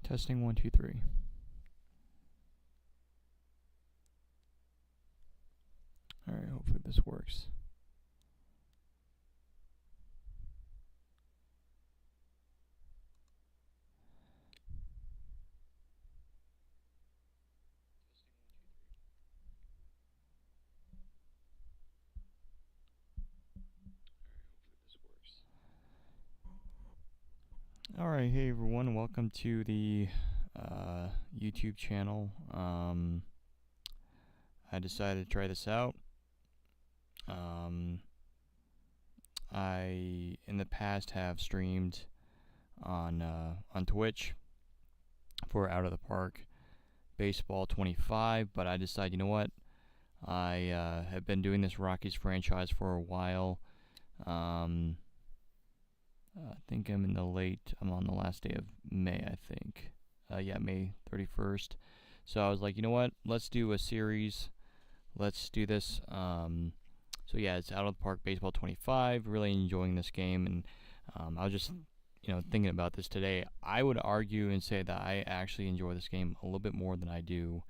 Testing 1, 2, 3. Alright, hopefully this works. Alright, hey everyone, welcome to the YouTube channel. I decided to try this out. I in the past have streamed on Twitch for Out of the Park Baseball 25, but I decided, you know what? I have been doing this Rockies franchise for a while. I think I'm on the last day of May, I think. Yeah, May 31st. So I was like, you know what? Let's do a series. Let's do this. So yeah, it's Out of the Park Baseball 25. Really enjoying this game, and I was just, thinking about this today. I would argue and say that I actually enjoy this game a little bit more than I do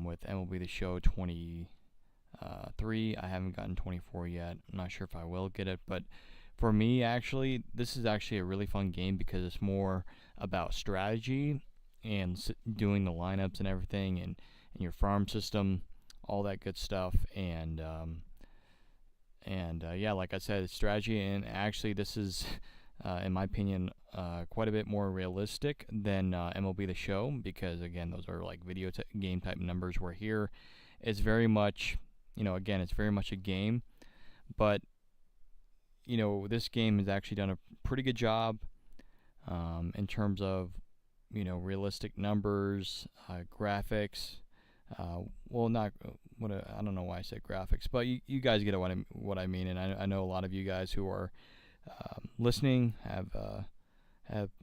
with MLB The Show 23. I haven't gotten 24 yet. I'm not sure if I will get it, but for me, actually, this is actually a really fun game because it's more about strategy and doing the lineups and everything, and your farm system, all that good stuff. And yeah, like I said, it's strategy, and actually this is, in my opinion, quite a bit more realistic than MLB The Show, because again, those are like video game type numbers, where here it's very much, again, it's very much a game, but this game has actually done a pretty good job in terms of, realistic numbers, graphics. Well, not I don't know why I said graphics, but you guys get what I mean, and I know a lot of you guys who are listening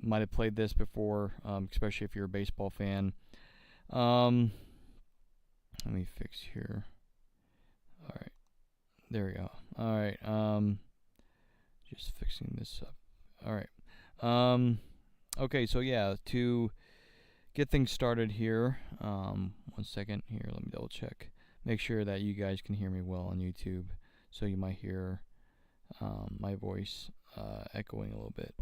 might have played this before, especially if you're a baseball fan. Let me fix here. All right, there we go. All right. Just fixing this up. All right. Okay, so yeah, to get things started here, 1 second here, let me double check. Make sure that you guys can hear me well on YouTube, so you might hear my voice echoing a little bit.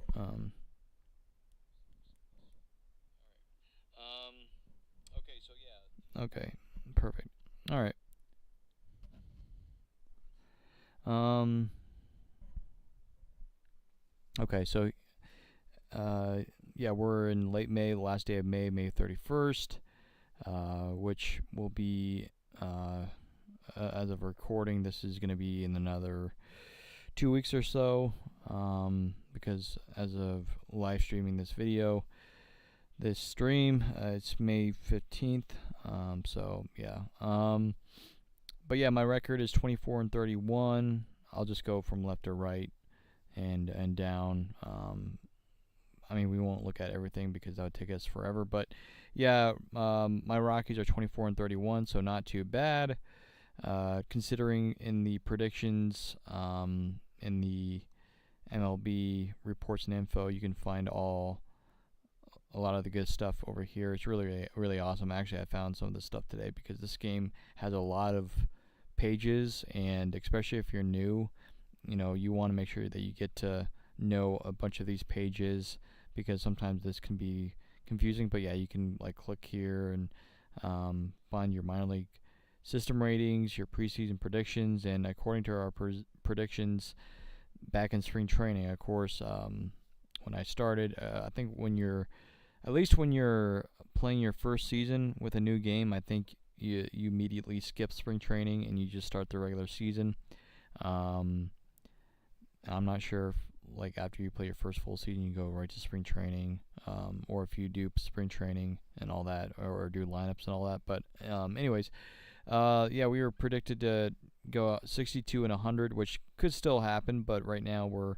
Okay, so yeah. Okay, perfect. All right. Okay, so yeah, we're in late May, the last day of May, May 31st, which will be, as of recording, this is going to be in another 2 weeks or so, because as of live streaming this stream, it's May 15th, so yeah. But yeah, my record is 24-31. I'll just go from left to right and down. I mean, we won't look at everything because that would take us forever, but yeah, my Rockies are 24-31, so not too bad, considering in the predictions, in the MLB reports and info, you can find a lot of the good stuff over here. It's really, really awesome. Actually, I found some of the stuff today because this game has a lot of pages, and especially if you're new, you want to make sure that you get to know a bunch of these pages, because sometimes this can be confusing. But yeah, you can like click here and find your minor league system ratings, your preseason predictions, and according to our predictions back in spring training, of course, when I started, I think when you're playing your first season with a new game, I think you immediately skip spring training and you just start the regular season. I'm not sure if, like, after you play your first full season, you go right to spring training, or if you do spring training and all that, or do lineups and all that. But anyways, yeah, we were predicted to go 62 and 100, which could still happen, but right now we're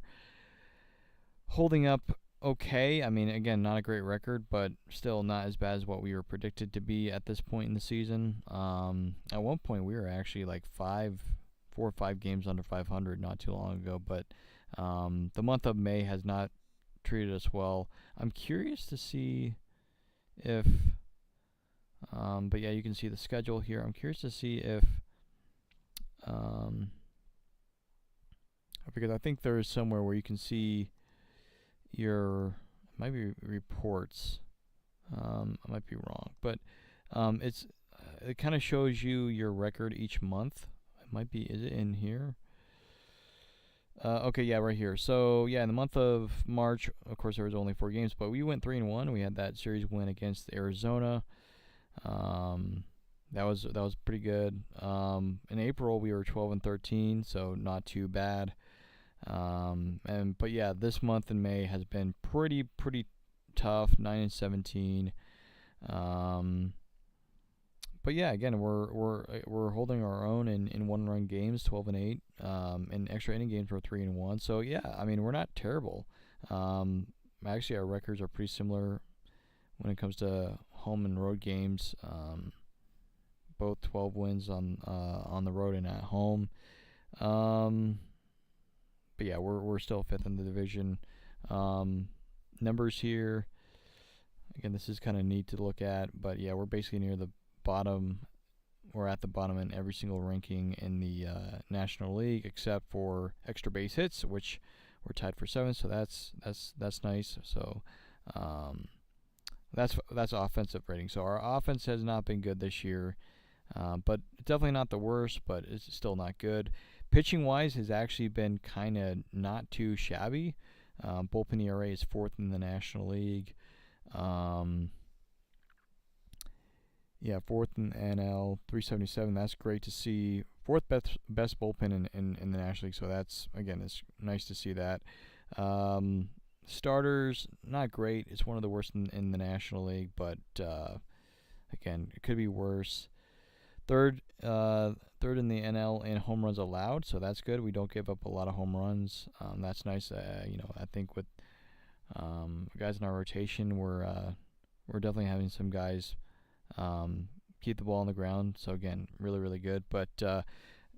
holding up okay. I mean, again, not a great record, but still not as bad as what we were predicted to be at this point in the season. At one point, we were actually like 4 or 5 games under 500 not too long ago, but the month of May has not treated us well. I'm curious to see if but yeah, you can see the schedule here. I'm curious to see if because I think there is somewhere where you can see your, it might be reports. I might be wrong, but it's it kind of shows you your record each month. It might be, is it in here? Okay, yeah, right here. So yeah, in the month of March, of course, there was only 4 games, but we went 3-1. We had that series win against Arizona. That was pretty good. In April, we were 12-13, so not too bad. But yeah, this month in May has been pretty tough. 9-17. But yeah, again, we're holding our own in 1-run games, 12-8. In extra inning games, we're 3-1. So yeah, I mean, we're not terrible. Actually, our records are pretty similar when it comes to home and road games. Both 12 wins on the road and at home. But yeah, we're still fifth in the division. Numbers here. Again, this is kind of neat to look at, but yeah, we're basically near the bottom. We're at the bottom in every single ranking in the National League, except for extra base hits, which we're tied for 7th. So that's nice. So that's offensive rating. So our offense has not been good this year, but definitely not the worst. But it's still not good. Pitching wise has actually been kind of not too shabby. Bullpen ERA is 4th in the National League. Yeah, 4th in the NL, 377. That's great to see. 4th best bullpen in the National League. So that's, again, it's nice to see that. Starters, not great. It's one of the worst in the National League, but again, it could be worse. Third in the NL in home runs allowed, so that's good. We don't give up a lot of home runs. That's nice. I think with guys in our rotation, we're definitely having some guys keep the ball on the ground. So again, really good. But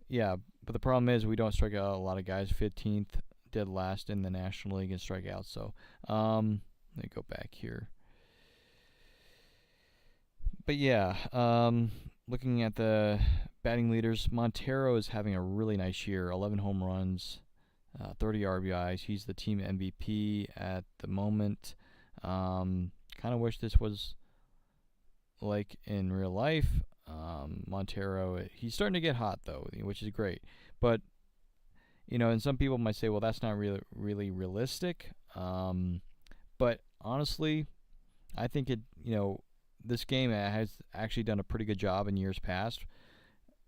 yeah, but the problem is we don't strike out a lot of guys. 15th, dead last in the National League in strikeouts. So let me go back here. But yeah, looking at the batting leaders, Montero is having a really nice year. 11 home runs, 30 RBIs. He's the team MVP at the moment. Kind of wish this was like in real life. Montero, he's starting to get hot though, which is great. But and some people might say, well, that's not really realistic. But honestly, I think this game has actually done a pretty good job in years past,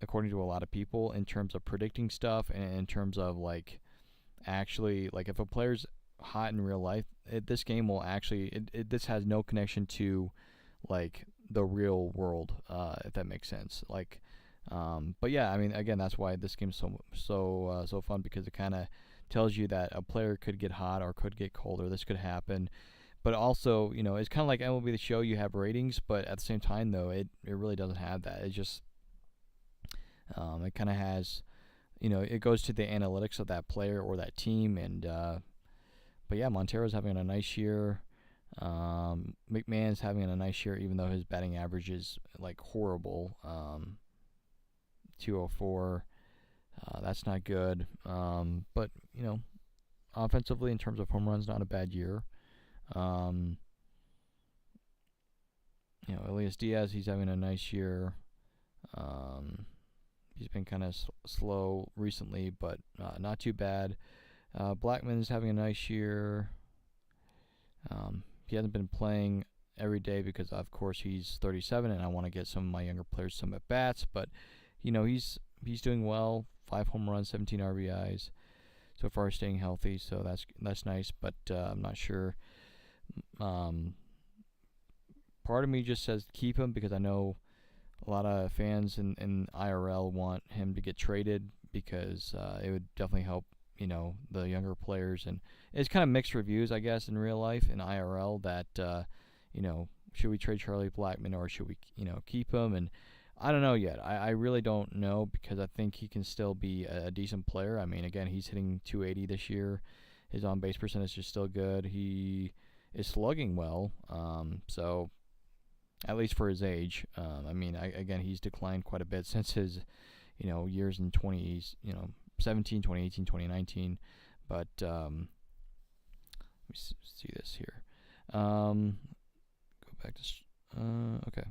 according to a lot of people, in terms of predicting stuff and in terms of actually if a player's hot in real life, this game will actually this has no connection to the real world, if that makes sense. But yeah, I mean, again, that's why this game's so fun, because it kind of tells you that a player could get hot or could get cold, or this could happen. But also, it's kind of like MLB The Show. You have ratings, but at the same time, though, it really doesn't have that. It just it kind of has, it goes to the analytics of that player or that team. And but yeah, Montero's having a nice year. McMahon's having a nice year, even though his batting average is horrible. 204. That's not good. But offensively, in terms of home runs, not a bad year. Elias Diaz, he's having a nice year. He's been kind of slow recently, but not too bad. Blackman's having a nice year. He hasn't been playing every day because, of course, he's 37, and I want to get some of my younger players some at bats. But he's doing well. 5 home runs, 17 RBIs. So far, staying healthy, so that's nice. But I'm not sure. Part of me just says keep him, because I know a lot of fans in IRL want him to get traded, because it would definitely help the younger players. And it's kind of mixed reviews, I guess, in real life, in IRL, that should we trade Charlie Blackmon, or should we keep him? And I don't know yet. I really don't know, because I think he can still be a decent player. I mean, again, he's hitting 280 this year. His on-base percentage is still good. He is slugging well. So at least for his age. I mean, again, he's declined quite a bit since his, years in 17, 2018, 2019. But let me see this here. Go back to okay.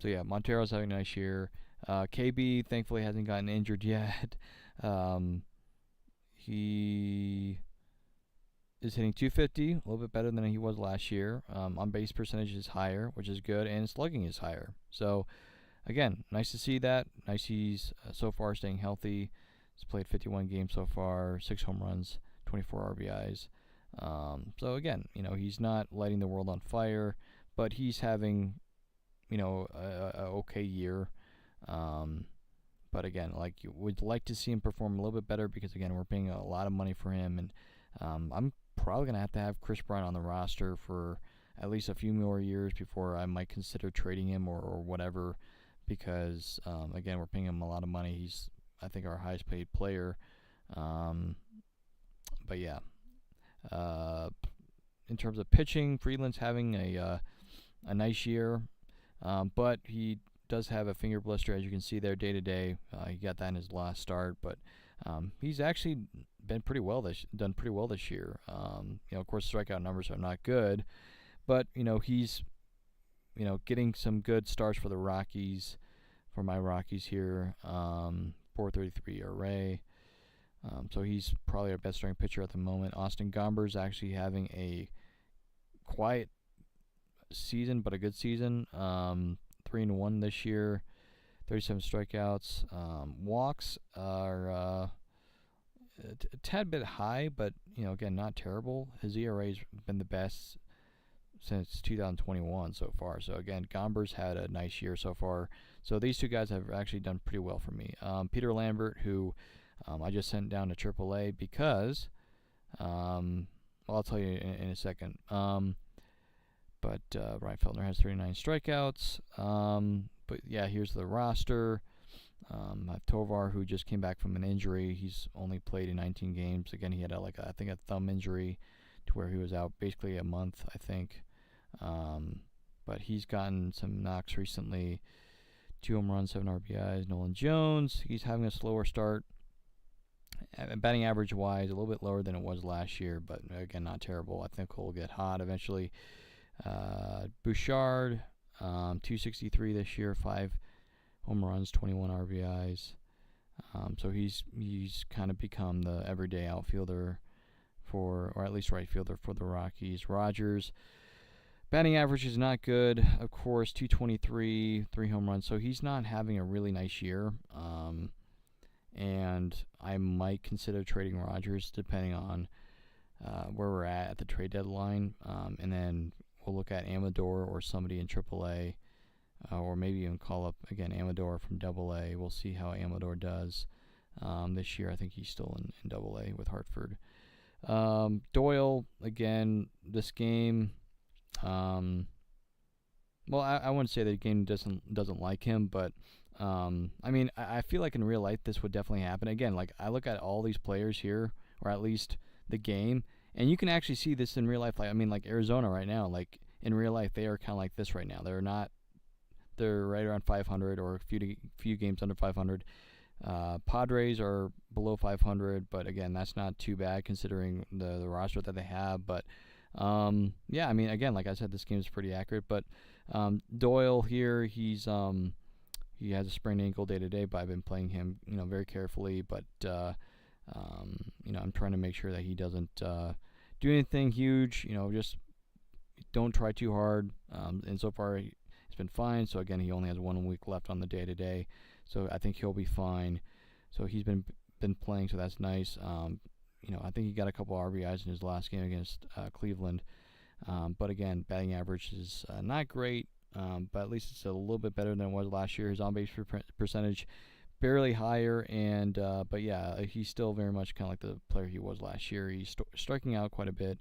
So yeah, Montero's having a nice year. KB thankfully hasn't gotten injured yet. He is hitting 250, a little bit better than he was last year. On base percentage is higher, which is good, and slugging is higher. So again, nice to see that. Nice he's so far staying healthy. He's played 51 games so far, 6 home runs, 24 RBIs. So again, he's not lighting the world on fire, but he's having, a okay year. But again, like, you would like to see him perform a little bit better because again, we're paying a lot of money for him, and I'm probably gonna have to have Chris Bryant on the roster for at least a few more years before I might consider trading him or whatever, because again, we're paying him a lot of money. He's, I think, our highest paid player. But yeah, in terms of pitching, Freeland's having a nice year, but he does have a finger blister, as you can see there, day to day. He got that in his last start, but he's actually done pretty well this year. Of course, strikeout numbers are not good, but he's getting some good starts for the Rockies, for my Rockies here. 4.33 ERA. So he's probably our best starting pitcher at the moment. Austin Gomber's actually having a quiet season, but a good season. 3-1 this year, 37 strikeouts. Walks are a tad bit high, but again, not terrible. His ERA's been the best since 2021 so far. So again, Gomber's had a nice year so far. So these two guys have actually done pretty well for me. Peter Lambert, who I just sent down to AAA because, well, I'll tell you in a second. But Ryan Feltner has 39 strikeouts. But yeah, here's the roster. I have Tovar, who just came back from an injury. He's only played in 19 games. Again, he had I think a thumb injury to where he was out basically a month, I think. But he's gotten some knocks recently. 2 home runs, 7 RBIs. Nolan Jones, he's having a slower start. Batting average wise, a little bit lower than it was last year, but again, not terrible. I think he'll get hot eventually. Bouchard, 263 this year, 5 home runs, 21 RBIs. So he's kind of become the everyday outfielder or at least right fielder for the Rockies. Rogers, batting average is not good, of course, 223, 3 home runs. So he's not having a really nice year. And I might consider trading Rogers depending on where we're at the trade deadline. And then we'll look at Amador or somebody in AAA, or maybe even call up again Amador from AA. We'll see how Amador does this year. I think he's still in AA with Hartford. Doyle, again, this game. Well, I wouldn't say the game doesn't like him, but I mean, I feel like in real life this would definitely happen. Again, like, I look at all these players here, or at least the game, and you can actually see this in real life. Like, I mean, like Arizona right now, like in real life, they are kind of like this right now. They're right around 500 or a few games under 500. Padres are below 500, but again, that's not too bad considering the roster that they have. But yeah, I mean, again, like I said, this game is pretty accurate. But Doyle here, he has a sprained ankle day to day, but I've been playing him, very carefully. But I'm trying to make sure that he doesn't do anything huge. Just don't try too hard. And so far, it's been fine. So again, he only has 1 week left on the day to day, so I think he'll be fine. So he's been playing, so that's nice. I think he got a couple RBIs in his last game against Cleveland. But again, batting average is not great. But at least it's a little bit better than it was last year. His on-base percentage barely higher, and but yeah, he's still very much kind of like the player he was last year. He's striking out quite a bit.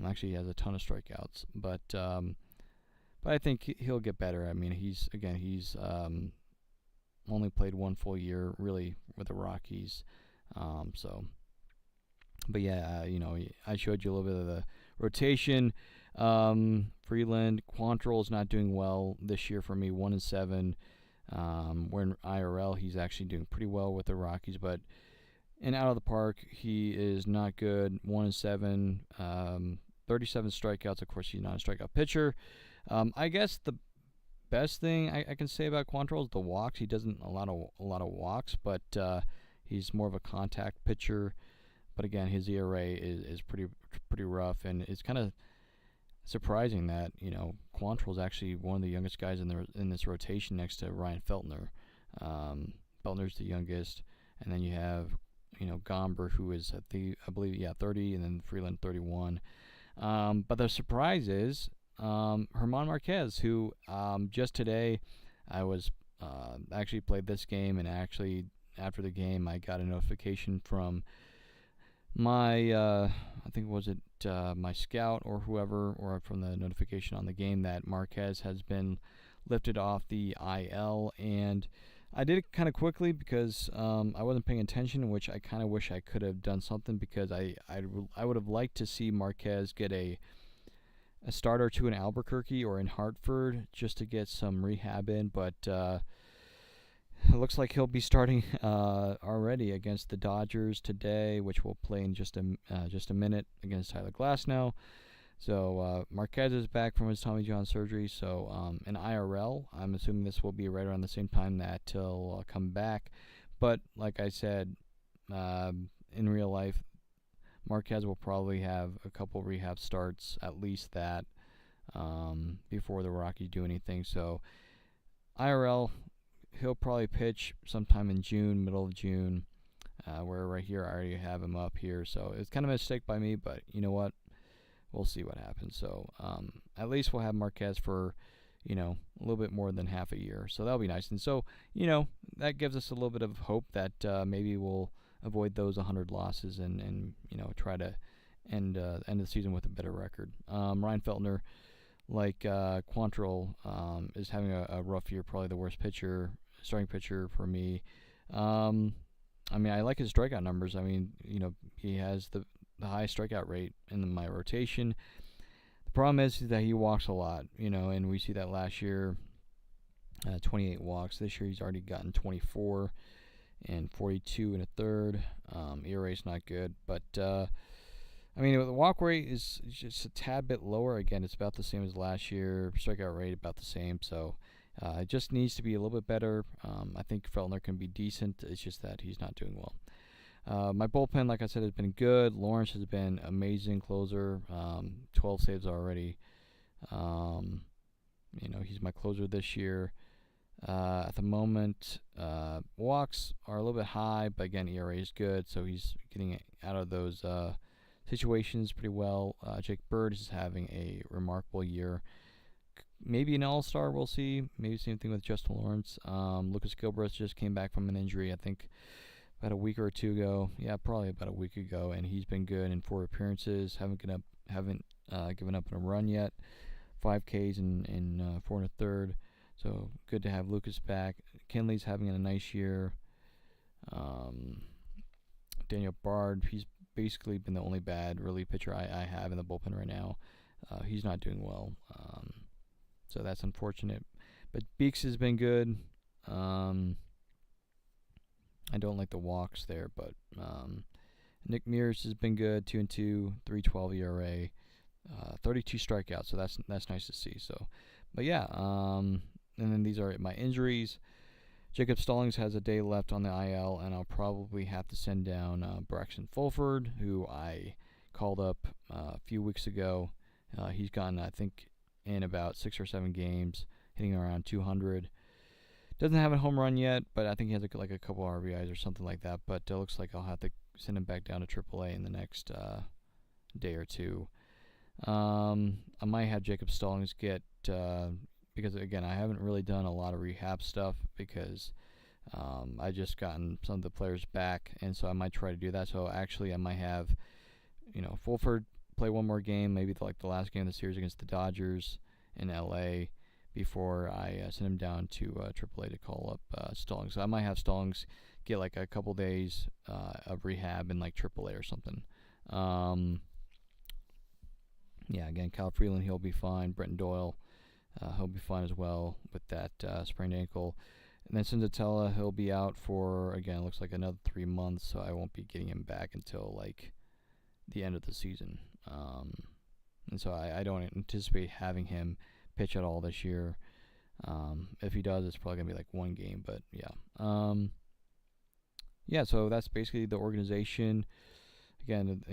Actually, he has a ton of strikeouts, but I think he'll get better. I mean, he's only played 1 full year really with the Rockies, so. But yeah, I showed you a little bit of the rotation. Freeland, Quantrill is not doing well this year for me, 1-7. Where in IRL he's actually doing pretty well with the Rockies, but in out of the park he is not good. 1-7, 37 strikeouts. Of course, he's not a strikeout pitcher. I guess the best thing I can say about Quantrill is the walks. He doesn't a lot of walks, but he's more of a contact pitcher. But again, his ERA is pretty rough, and it's kind of surprising that Quantrill is actually one of the youngest guys in this rotation next to Ryan Feltner. Feltner's the youngest, and then you have Gomber, who is I believe 30, and then Freeland 31. But the surprise is German Marquez, who just today I was actually played this game, and actually after the game I got a notification from my I think my scout or whoever, or from the notification on the game, that Marquez has been lifted off the IL. And I did it kind of quickly because I wasn't paying attention, which I kind of wish I could have done something, because I would have liked to see Marquez get a start or two in Albuquerque or in Hartford just to get some rehab in, but it looks like he'll be starting already against the Dodgers today, which we'll play in just a minute against Tyler Glasnow. So Marquez is back from his Tommy John surgery. So in IRL, I'm assuming this will be right around the same time that he'll come back. But like I said, in real life, Marquez will probably have a couple rehab starts, at least that, before the Rockies do anything. So IRL, he'll probably pitch sometime in June, middle of June, where right here I already have him up here. So it's kind of a mistake by me, but you know what? We'll see what happens. So at least we'll have Marquez for, a little bit more than half a year. So that'll be nice. And so, that gives us a little bit of hope that maybe we'll avoid those 100 losses and try to end the season with a better record. Ryan Feltner, like Quantrill, is having a rough year, probably the worst starting pitcher for me. I like his strikeout numbers. He has the highest strikeout rate in my rotation. The problem is that he walks a lot, and we see that last year, 28 walks. This year he's already gotten 24 and 42 and a third. ERA is not good, but the walk rate is just a tad bit lower. Again, it's about the same as last year. Strikeout rate about the same, so it just needs to be a little bit better. I think Feltner can be decent. It's just that he's not doing well. My bullpen, like I said, has been good. Lawrence has been amazing closer. 12 saves already. He's my closer this year. At the moment, walks are a little bit high, but again, ERA is good, so he's getting out of those situations pretty well. Jake Bird is having a remarkable year. Maybe an all-star, we'll see. Maybe same thing with Justin Lawrence. Lucas Gilbreth just came back from an injury, I think, about a week or two ago. Yeah, probably about a week ago, and he's been good in 4 appearances. Haven't given up in a run yet. 5 Ks in 4 1/3. So good to have Lucas back. Kinley's having a nice year. Daniel Bard, he's basically been the only bad relief pitcher I have in the bullpen right now. He's not doing well, so that's unfortunate. But Beeks has been good. I don't like the walks there, but Nick Mears has been good. 2-2, 3.12 ERA, 32 strikeouts. So that's nice to see. So, but yeah, and then these are my injuries. Jacob Stallings has a day left on the IL, and I'll probably have to send down Braxton Fulford, who I called up a few weeks ago. He's gotten, I think, in about 6 or 7 games, hitting around 200. Doesn't have a home run yet, but I think he has like a couple RBIs or something like that. But it looks like I'll have to send him back down to AAA in the next day or two. I might have Jacob Stallings get, because again, I haven't really done a lot of rehab stuff because I just gotten some of the players back, and so I might try to do that. So actually, I might have, Fulford play one more game, maybe the last game of the series against the Dodgers in LA, before I send him down to AAA to call up Stallings. So I might have Stallings get like a couple days of rehab in like AAA or something. Yeah, again, Kyle Freeland, he'll be fine. Brenton Doyle, he'll be fine as well with that sprained ankle. And then Senzatella, he'll be out for, again, looks like another 3 months, so I won't be getting him back until, like, the end of the season. And so I don't anticipate having him pitch at all this year. If he does, it's probably going to be, like, one game, but, yeah. Yeah, so that's basically the organization. Again,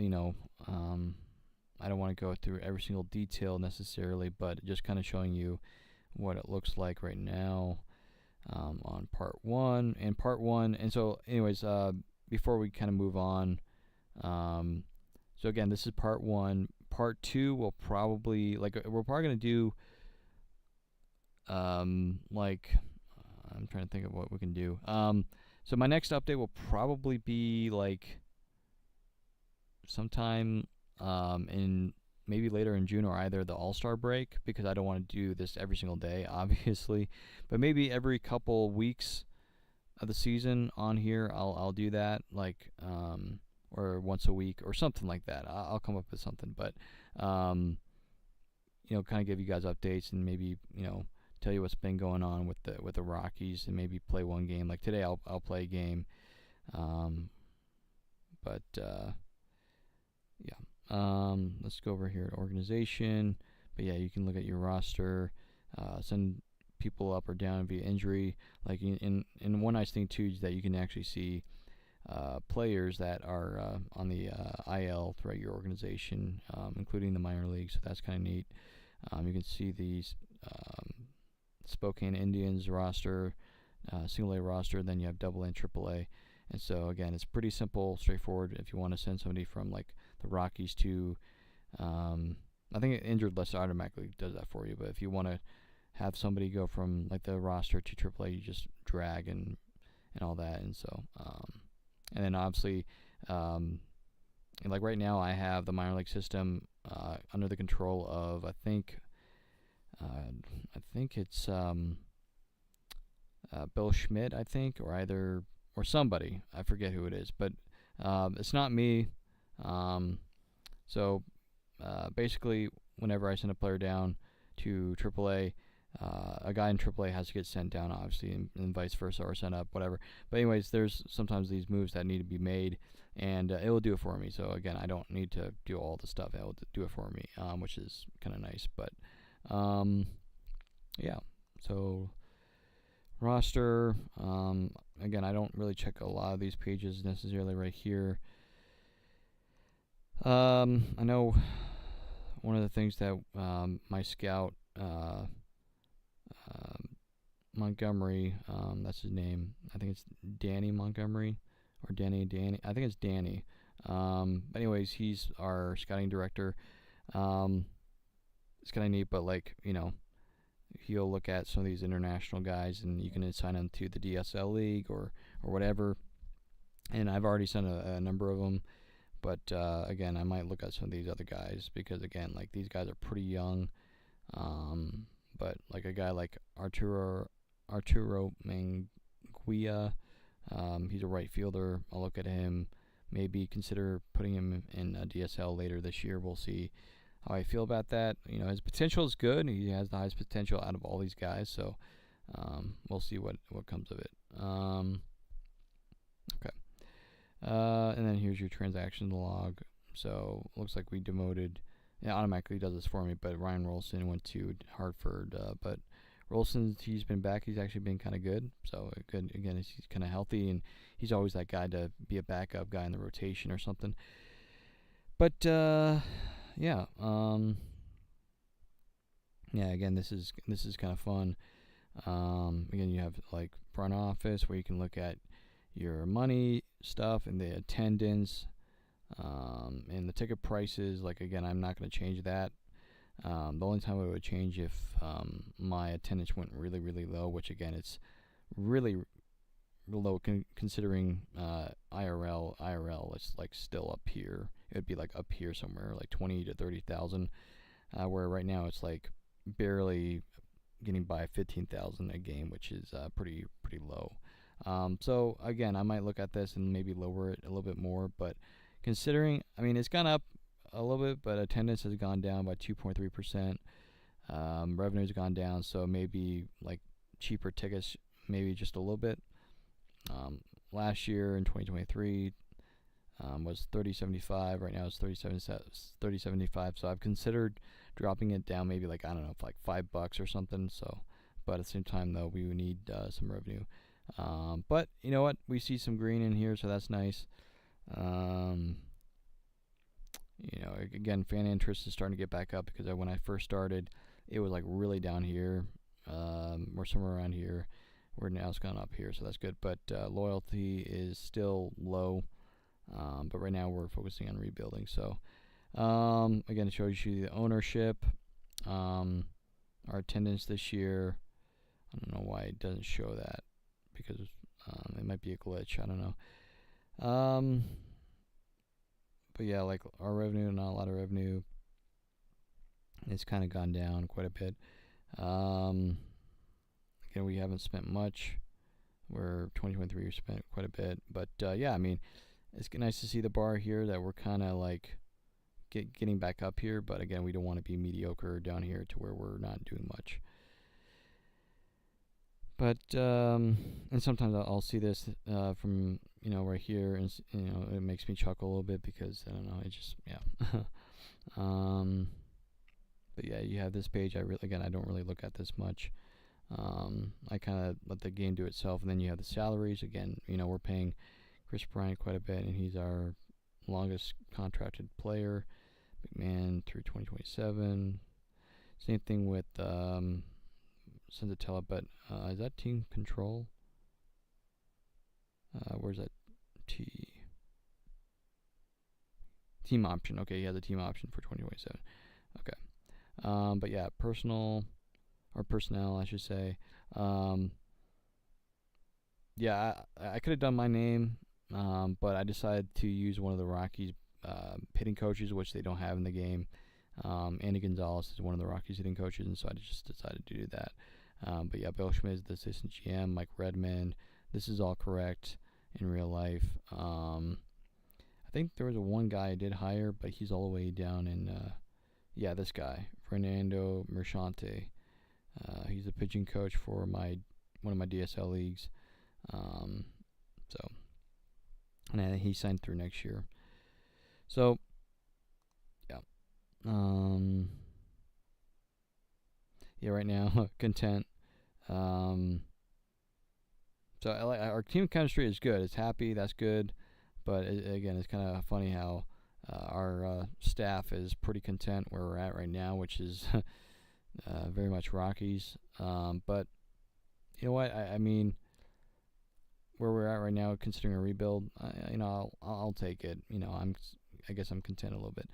I don't want to go through every single detail necessarily, but just kind of showing you what it looks like right now on part one. And so anyways, before we kind of move on, so again, this is part one. Part two will probably, we're probably going to do, I'm trying to think of what we can do. So my next update will probably be, like, sometime in maybe later in June or either the All-Star break, because I don't want to do this every single day, obviously, but maybe every couple weeks of the season on here I'll do that, like or once a week or something like that. I'll come up with something, but kind of give you guys updates and maybe tell you what's been going on with the Rockies and maybe play one game. Like today I'll play a game, but yeah. Let's go over here to organization. But yeah, you can look at your roster, send people up or down via injury. Like in one nice thing too is that you can actually see players that are on the IL throughout your organization, including the minor leagues. So that's kind of neat. You can see these Spokane Indians roster, single A roster. Then you have double A and triple A. And so again, it's pretty simple, straightforward. If you want to send somebody from like the Rockies to, I think Injured List automatically does that for you. But if you want to have somebody go from like the roster to AAA, you just drag and all that. And so, and then obviously, like right now, I have the minor league system under the control of I think it's Bill Schmidt, I think, or somebody. I forget who it is, but it's not me. So basically, whenever I send a player down to AAA, a guy in AAA has to get sent down, obviously, and vice versa, or sent up, whatever. But anyways, there's sometimes these moves that need to be made, and it will do it for me. So again, I don't need to do all the stuff. It will do it for me, which is kind of nice. But yeah, so roster. Again, I don't really check a lot of these pages necessarily right here. I know one of the things that my scout Montgomery, that's his name. I think it's Danny Montgomery or Danny. I think it's Danny. But anyways, he's our scouting director. It's kind of neat, but he'll look at some of these international guys, and you can assign them to the DSL league or whatever. And I've already sent a number of them, but again, I might look at some of these other guys because again, like these guys are pretty young. But like a guy like Arturo Manguia, he's a right fielder. I'll look at him. Maybe consider putting him in a DSL later this year. We'll see how I feel about that. His potential is good. He has the highest potential out of all these guys. So we'll see what comes of it. Okay. And then here's your transaction log. So looks like we demoted. It automatically does this for me, but Ryan Rolson went to Hartford. But Rolson, he's been back. He's actually been kind of good. So good again. He's kind of healthy, and he's always that guy to be a backup guy in the rotation or something. But yeah, yeah. Again, this is kind of fun. Again, you have like front office where you can look at your money stuff and the attendance. And the ticket prices, like again, I'm not going to change that. The only time it would change if my attendance went really, really low, which again, it's really low considering IRL. It's like still up here. It would be like up here somewhere, like 20 to 30,000. Where right now it's like barely getting by 15,000 a game, which is pretty low. So again, I might look at this and maybe lower it a little bit more, but considering, I mean, it's gone up a little bit, but attendance has gone down by 2.3%. Revenue's gone down, so maybe like cheaper tickets, maybe just a little bit. Last year in 2023 was 30.75. Right now it's 30.75. So I've considered dropping it down, maybe like, I don't know, for like $5 or something. So, but at the same time though, we would need some revenue. But you know what? We see some green in here, so that's nice. You know, again, fan interest is starting to get back up, because when I first started, it was like really down here, or somewhere around here. Where now it's gone up here, so that's good. But loyalty is still low. But right now we're focusing on rebuilding. So again, it shows you the ownership, our attendance this year. I don't know why it doesn't show that, because it might be a glitch. I don't know. But yeah, like our revenue, not a lot of revenue. It's kind of gone down quite a bit. Again, we haven't spent much. Where 2023 we spent quite a bit. But yeah, I mean, it's nice to see the bar here that we're kind of like getting back up here. But again, we don't want to be mediocre down here to where we're not doing much. But and sometimes I'll see this from, you know, right here, and you know, it makes me chuckle a little bit, because I don't know, it just, yeah. But yeah, you have this page. I don't really look at this much. I kind of let the game do itself, and then you have the salaries. Again, you know, we're paying Chris Bryant quite a bit, and he's our longest contracted player. McMahon through 2027. Same thing with Senzatella, but is that team control? Where's that team option? Okay, he has a team option for 2027. Okay. But yeah, personnel, I should say. Yeah, I could have done my name, but I decided to use one of the Rockies hitting coaches, which they don't have in the game. Andy Gonzalez is one of the Rockies hitting coaches, and so I just decided to do that. But yeah, Bill Schmidt is the assistant GM, Mike Redmond. This is all correct in real life. I think there was one guy I did hire, but he's all the way down in, yeah, this guy, Fernando Merchante. He's a pitching coach for one of my DSL leagues. So, and then he signed through next year. So, yeah. Yeah, right now, content. So I like our team chemistry is good. It's happy. That's good. But again, it's kind of funny how our staff is pretty content where we're at right now, which is very much Rockies. But you know what? I mean, where we're at right now, considering a rebuild, you know, I'll take it. You know, I guess I'm content a little bit.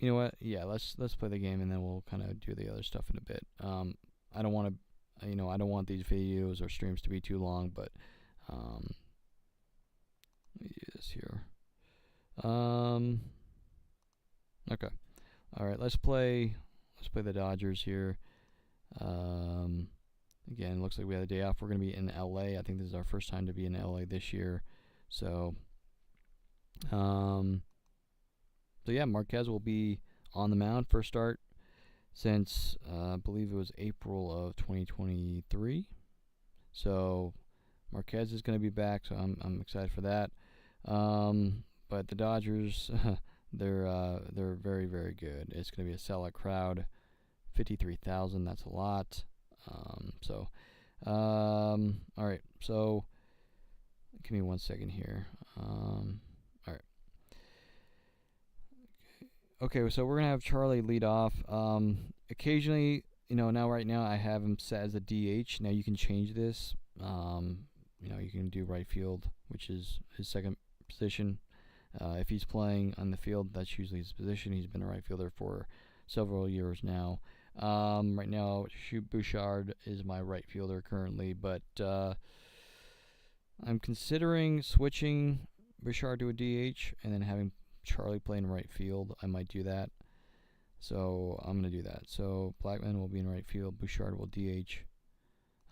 You know what? Yeah, let's play the game, and then we'll kind of do the other stuff in a bit. I don't want to, you know, I don't want these videos or streams to be too long, but let me do this here. Okay. All right, let's play the Dodgers here. Again, it looks like we have a day off. We're going to be in LA. I think this is our first time to be in LA this year. So yeah, Marquez will be on the mound first start since I believe it was April of 2023. So Marquez is going to be back, so I'm excited for that. But the Dodgers, they're very, very good. It's going to be a sellout crowd, 53,000. That's a lot. All right. So give me 1 second here. All right. Okay, so we're going to have Charlie lead off. Occasionally, you know, right now I have him set as a DH. Now you can change this. You know, you can do right field, which is his second position. If he's playing on the field, that's usually his position. He's been a right fielder for several years now. Right now, Bouchard is my right fielder currently, but I'm considering switching Bouchard to a DH and then having Charlie play in right field. I might do that. So I'm going to do that. So Blackman will be in right field. Bouchard will DH.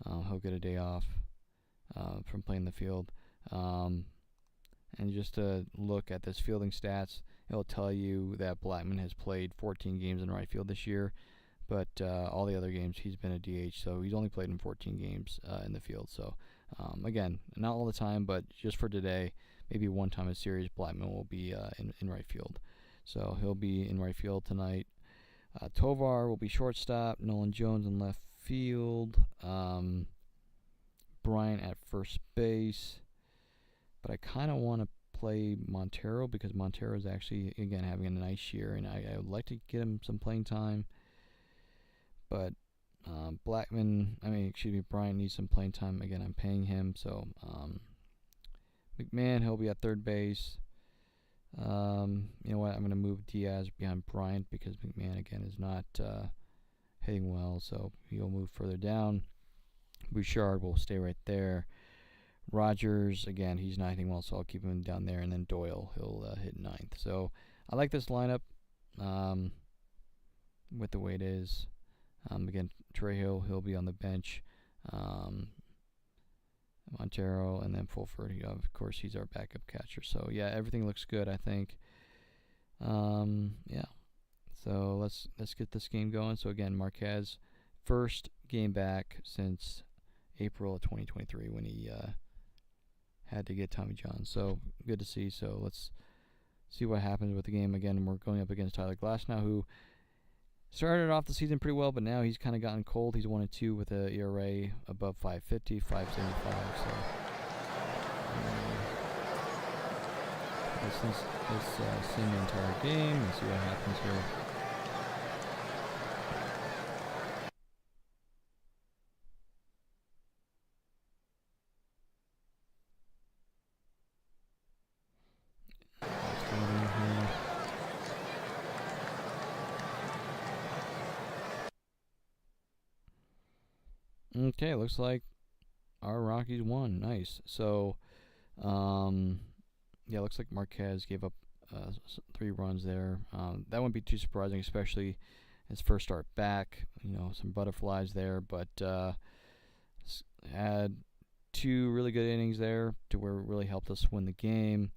He'll get a day off from playing the field. And just to look at this fielding stats, it'll tell you that Blackman has played 14 games in right field this year, but all the other games he's been a DH, so he's only played in 14 games in the field. So again, not all the time, but just for today, maybe one time a series, Blackman will be in right field. So he'll be in right field tonight. Tovar will be shortstop. Nolan Jones in left field. Bryant at first base. But I kind of want to play Montero because Montero is actually, again, having a nice year, and I would like to get him some playing time. But Bryant needs some playing time. Again, I'm paying him. So McMahon, he'll be at third base. You know what? I'm going to move Diaz behind Bryant because McMahon, again, is not hitting well. So he'll move further down. Bouchard will stay right there. Rogers, again, he's not hitting well, so I'll keep him down there. And then Doyle, he'll hit ninth. So I like this lineup with the way it is. Again, Trejo, he'll be on the bench. Montero, and then Fulford. Of course, he's our backup catcher. So, yeah, everything looks good, I think. Yeah. So let's get this game going. So, again, Marquez, first game back since April of 2023 when he had to get Tommy John. So, good to see. So, let's see what happens with the game. Again, we're going up against Tyler Glasnow, who started off the season pretty well, but now he's kind of gotten cold. He's 1-2 with an ERA above 5.50, 5.75. So let's see the entire game and see what happens here. Okay, looks like our Rockies won. Nice. So, yeah, looks like Marquez gave up 3 runs there. That wouldn't be too surprising, especially his first start back. Some butterflies there, but had 2 really good innings there to where it really helped us win the game.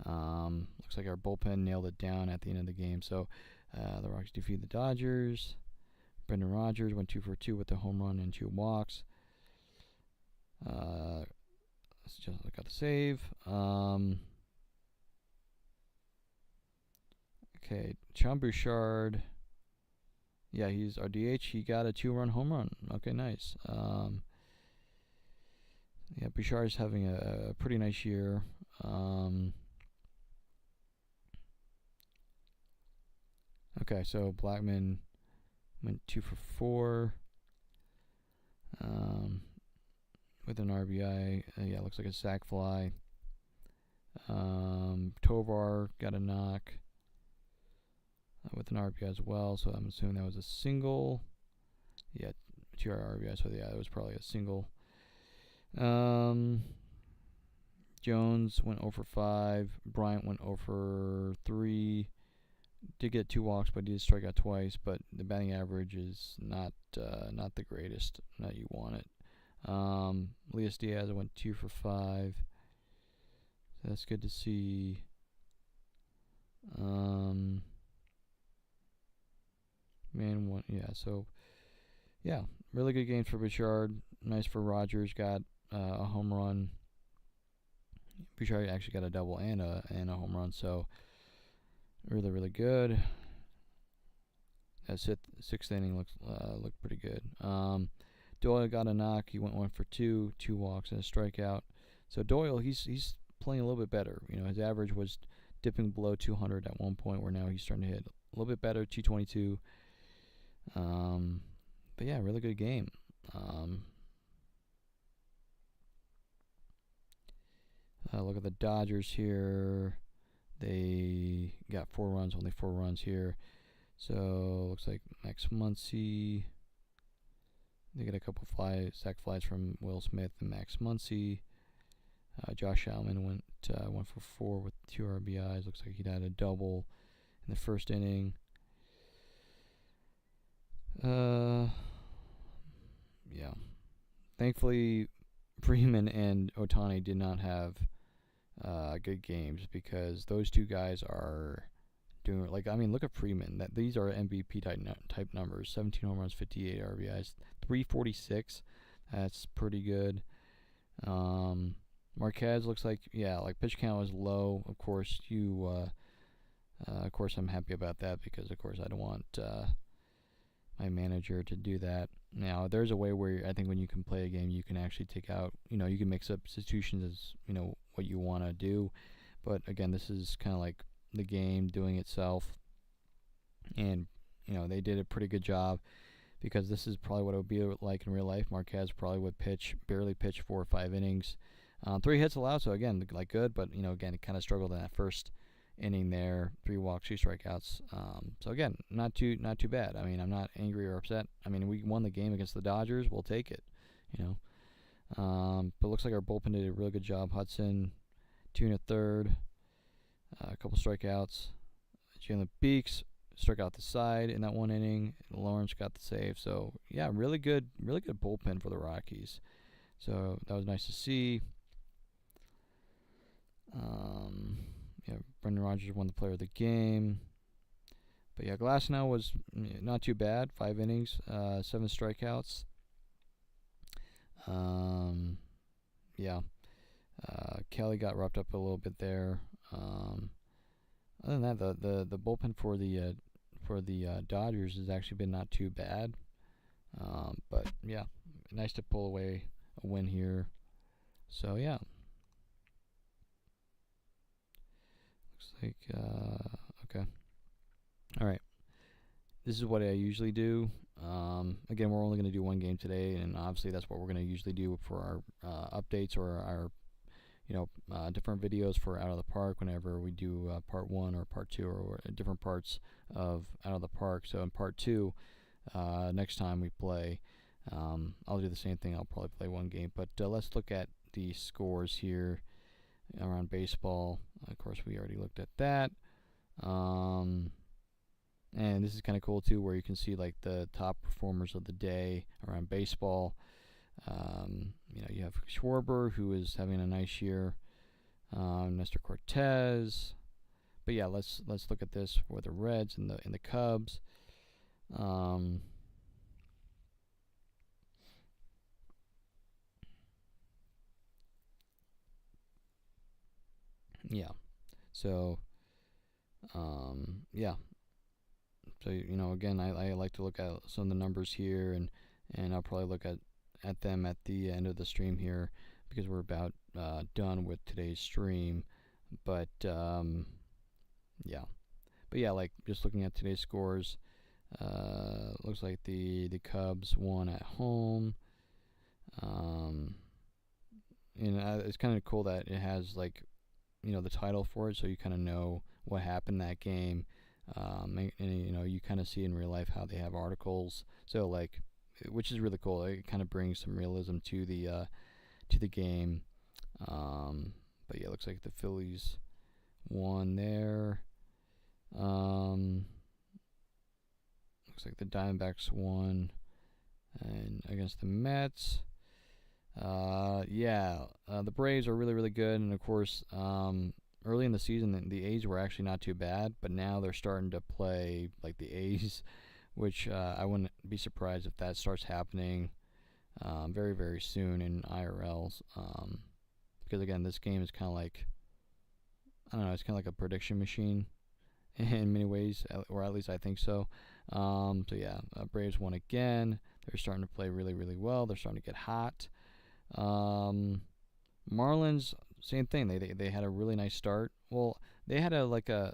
Looks like our bullpen nailed it down at the end of the game. So, the Rockies defeat the Dodgers. Brendan Rodgers went 2 for 2 with a home run and 2 walks. Got the save. Okay, Sean Bouchard. Yeah, he's our DH. He got a 2-run home run. Okay, nice. Yeah, Bouchard's having a pretty nice year. Okay, so Blackman went 2 for 4 with an RBI. Yeah, looks like a sac fly. Tovar got a knock with an RBI as well, so I'm assuming that was a single. Yeah, 2 RBI, so yeah, it was probably a single. Jones went 0 for 5. Bryant went 0 for 3. Did get 2 walks, but did strike out twice. But the batting average is not the greatest. Not you want it. Elias Diaz went 2 for 5. So that's good to see. So yeah, really good games for Bouchard. Nice for Rogers. Got a home run. Bouchard actually got a double and a home run. So really, really good. That 6th inning looked pretty good. Doyle got a knock. He went 1 for 2, 2 walks and a strikeout. So Doyle, he's playing a little bit better. His average was dipping below 200 at one point, where now he's starting to hit a little bit better, 222. But yeah, really good game. Look at the Dodgers here. They got 4 runs, only 4 runs here. So looks like Max Muncy. They get a couple sac flies from Will Smith and Max Muncy. Josh Allen went 1 for 4 with 2 RBIs. Looks like he had a double in the first inning. Yeah. Thankfully, Freeman and Ohtani did not have good games, because those two guys are doing, like, I mean, look at Freeman. That these are MVP type numbers. 17 home runs, 58 RBIs, 346. That's pretty good. Marquez looks like, yeah, like pitch count was low. Of course, of course, I'm happy about that, because of course I don't want my manager to do that. Now, there's a way where I think when you can play a game, you can actually take out, you can make substitutions as, what you want to do. But again, this is kind of like the game doing itself. And, they did a pretty good job, because this is probably what it would be like in real life. Marquez probably would barely pitch 4 or 5 innings. 3 hits allowed, so again, like good, but, again, it kind of struggled in that first inning there. 3 walks, 2 strikeouts. So again, not too bad. I mean, I'm not angry or upset. I mean, we won the game against the Dodgers. We'll take it, But it looks like our bullpen did a really good job. Hudson, 2 1/3, a couple strikeouts. Jalen Beeks struck out the side in that 1 inning. Lawrence got the save. So yeah, really good bullpen for the Rockies. So that was nice to see. Brendan Rodgers won the player of the game. But yeah, Glasnow was not too bad. 5 innings, 7 strikeouts. Kelly got wrapped up a little bit there. Other than that, the bullpen for the Dodgers has actually been not too bad. But yeah, nice to pull away a win here. So yeah. Okay. All right. This is what I usually do. Again, we're only going to do one game today, and obviously that's what we're going to usually do for our updates or our different videos for Out of the Park whenever we do part 1 or part 2 or different parts of Out of the Park. So in part 2, next time we play, I'll do the same thing. I'll probably play one game, but let's look at the scores here around baseball. Of course, we already looked at that. And this is kind of cool too, where you can see like the top performers of the day around baseball. You have Schwarber, who is having a nice year. Nestor Cortez. But yeah, let's look at this for the Reds and the Cubs. Yeah. So, yeah. So, again, I like to look at some of the numbers here, and I'll probably look at them at the end of the stream here, because we're about done with today's stream. But, yeah. But, yeah, like, just looking at today's scores, looks like the Cubs won at home. It's kind of cool that it has, like, the title for it, so you kind of know what happened that game. And you kind of see in real life how they have articles, so like, which is really cool. It kind of brings some realism to the game. But yeah, it looks like the Phillies won there. Looks like the Diamondbacks won and against the Mets. The Braves are really, really good, and of course, early in the season, the A's were actually not too bad, but now they're starting to play like the A's, which I wouldn't be surprised if that starts happening very, very soon in IRLs. Because again, this game is kind of like, I don't know, it's kind of like a prediction machine in many ways, or at least I think so. Braves won again. They're starting to play really, really well. They're starting to get hot. Marlins, same thing. They had a really nice start. Well, they had a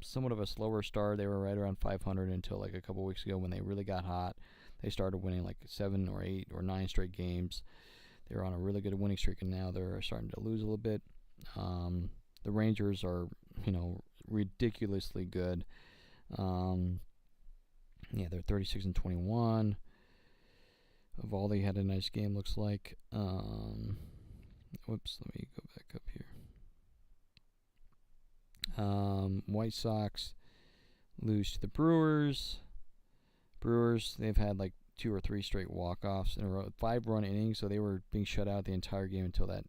somewhat of a slower start. They were right around 500 until like a couple weeks ago when they really got hot. They started winning like 7 or 8 or 9 straight games. They were on a really good winning streak, and now they're starting to lose a little bit. The Rangers are, ridiculously good. They're 36-21. Evaldi had a nice game, looks like. Whoops, let me go back up here. White Sox lose to the Brewers. They've had like 2 or 3 straight walk-offs in a row, 5-run innings, so they were being shut out the entire game until that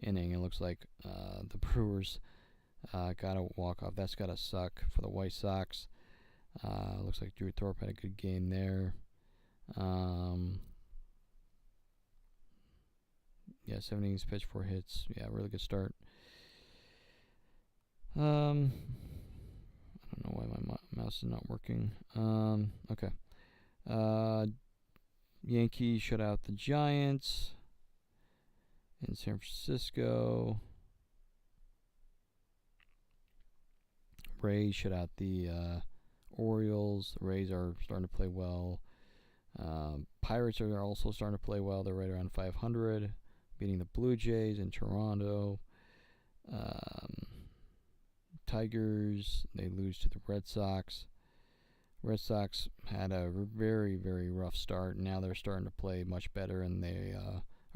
inning. It looks like the Brewers got a walk-off. That's got to suck for the White Sox. Looks like Drew Thorpe had a good game there. Yeah, 7 innings pitched, 4 hits. Yeah, really good start. I don't know why my mouse is not working. Okay. Yankees shut out the Giants in San Francisco. Rays shut out the Orioles. The Rays are starting to play well. Pirates are also starting to play well. They're right around 500, beating the Blue Jays in Toronto. Tigers, they lose to the Red Sox. Red Sox had a very, very rough start. Now they're starting to play much better, and they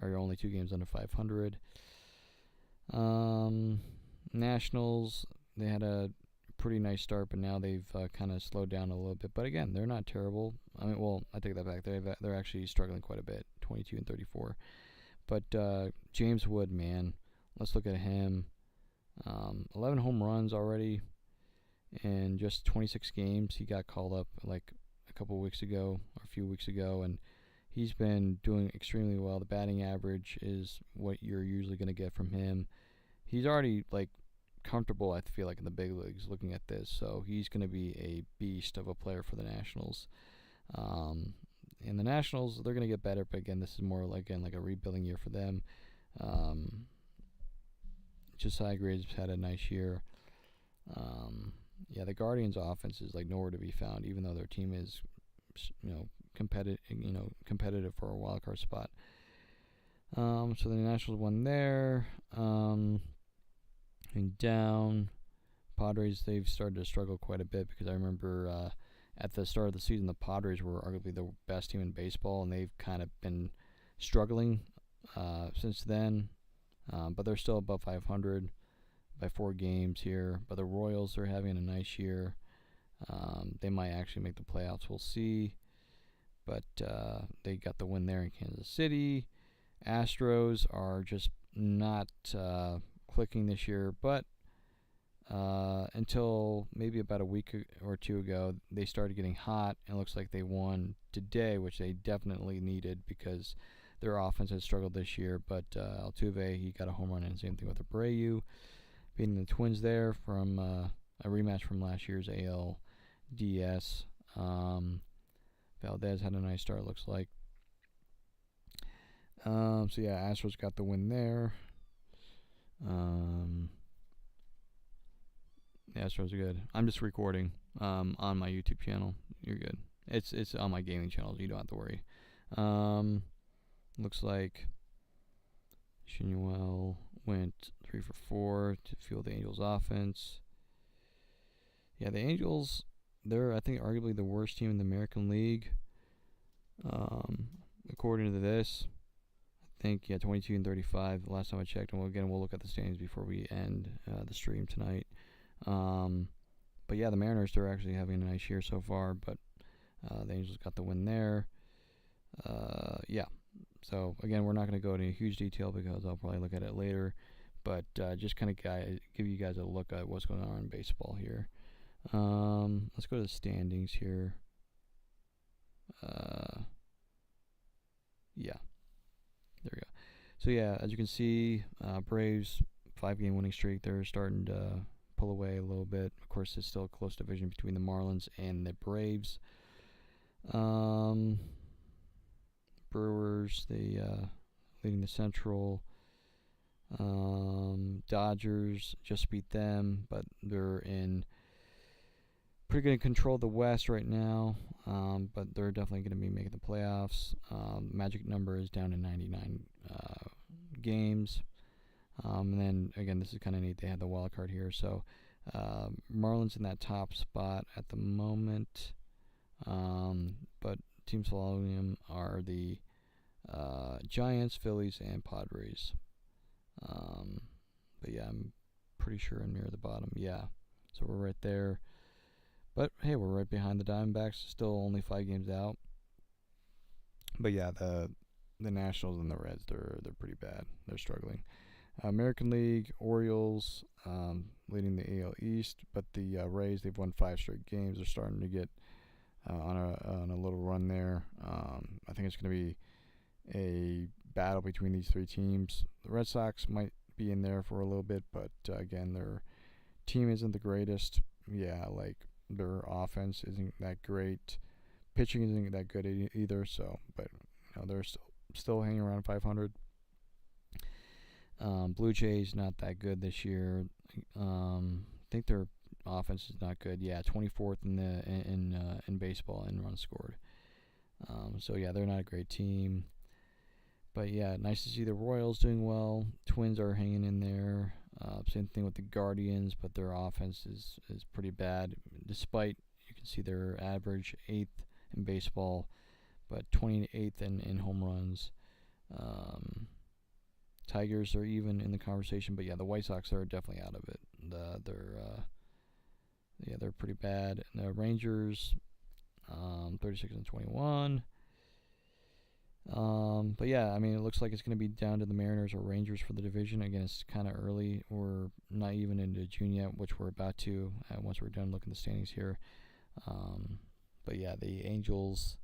are only 2 games under 500. Nationals, they had a pretty nice start, but now they've kind of slowed down a little bit. But again, they're not terrible. I mean, well, I take that back. They're actually struggling quite a bit, 22 and 34. But James Wood, man, let's look at him. 11 home runs already in just 26 games. He got called up like a couple weeks ago, or a few weeks ago, and he's been doing extremely well. The batting average is what you're usually going to get from him. He's already like comfortable, I feel like, in the big leagues looking at this, so he's going to be a beast of a player for the Nationals. And the Nationals, they're going to get better, but again, this is more like a rebuilding year for them. Josiah Graves had a nice year. Yeah, the Guardians' offense is like nowhere to be found, even though their team is, competitive for a wild card spot. So the Nationals won there. And down, Padres, they've started to struggle quite a bit, because I remember at the start of the season, the Padres were arguably the best team in baseball, and they've kind of been struggling since then. But they're still above 500 by 4 games here. But the Royals are having a nice year. They might actually make the playoffs. We'll see. But they got the win there in Kansas City. Astros are just not clicking this year. But until maybe about a week or 2 ago, they started getting hot. And it looks like they won today, which they definitely needed, because their offense has struggled this year. But Altuve, he got a home run, and same thing with Abreu, beating the Twins there from a rematch from last year's ALDS. Valdez had a nice start, looks like. So yeah, Astros got the win there. The Astros are good. I'm just recording on my YouTube channel. You're good. It's on my gaming channel, so you don't have to worry. Looks like Shinuel went 3 for 4 to fuel the Angels' offense. Yeah, the Angels, they're, I think, arguably the worst team in the American League. According to this, I think, 22 and 35 the last time I checked. And we'll look at the standings before we end the stream tonight. But yeah, the Mariners, they're actually having a nice year so far, but the Angels got the win there. Yeah. So, again, we're not going to go into huge detail, because I'll probably look at it later. But just kind of give you guys a look at what's going on in baseball here. Let's go to the standings here. Yeah. There we go. So, yeah, as you can see, Braves, 5-game winning streak. They're starting to pull away a little bit. Of course, it's still a close division between the Marlins and the Braves. Brewers, they leading the Central. Dodgers just beat them, but they're in pretty good control of the West right now. But they're definitely going to be making the playoffs. Magic number is down to 99 games. And then again, this is kind of neat. They had the wild card here, so Marlins in that top spot at the moment. But teams following him are the Giants, Phillies, and Padres. But yeah, I'm pretty sure I'm near the bottom. Yeah, so we're right there. But hey, we're right behind the Diamondbacks. Still only 5 games out. But yeah, the Nationals and the Reds, they're pretty bad. They're struggling. American League, Orioles leading the AL East, but the Rays, they've won 5 straight games. They're starting to get on a little run there. I think it's going to be a battle between these 3 teams. The Red Sox might be in there for a little bit, but again, their team isn't the greatest. Yeah, like their offense isn't that great. Pitching isn't that good either. So, but they're still hanging around 500. Blue Jays not that good this year. I think their offense is not good. Yeah, 24th in baseball in runs scored. So yeah, they're not a great team. But yeah, nice to see the Royals doing well. Twins are hanging in there. Same thing with the Guardians, but their offense is pretty bad. Despite you can see their average 8th in baseball, but 28th in home runs. Tigers are even in the conversation, but yeah, the White Sox are definitely out of it. They're pretty bad. And the Rangers, 36 and 21. But yeah, I mean, it looks like it's going to be down to the Mariners or Rangers for the division. Again, it's kind of early. We're not even into June yet, which we're about to once we're done looking at the standings here. But yeah, the Angels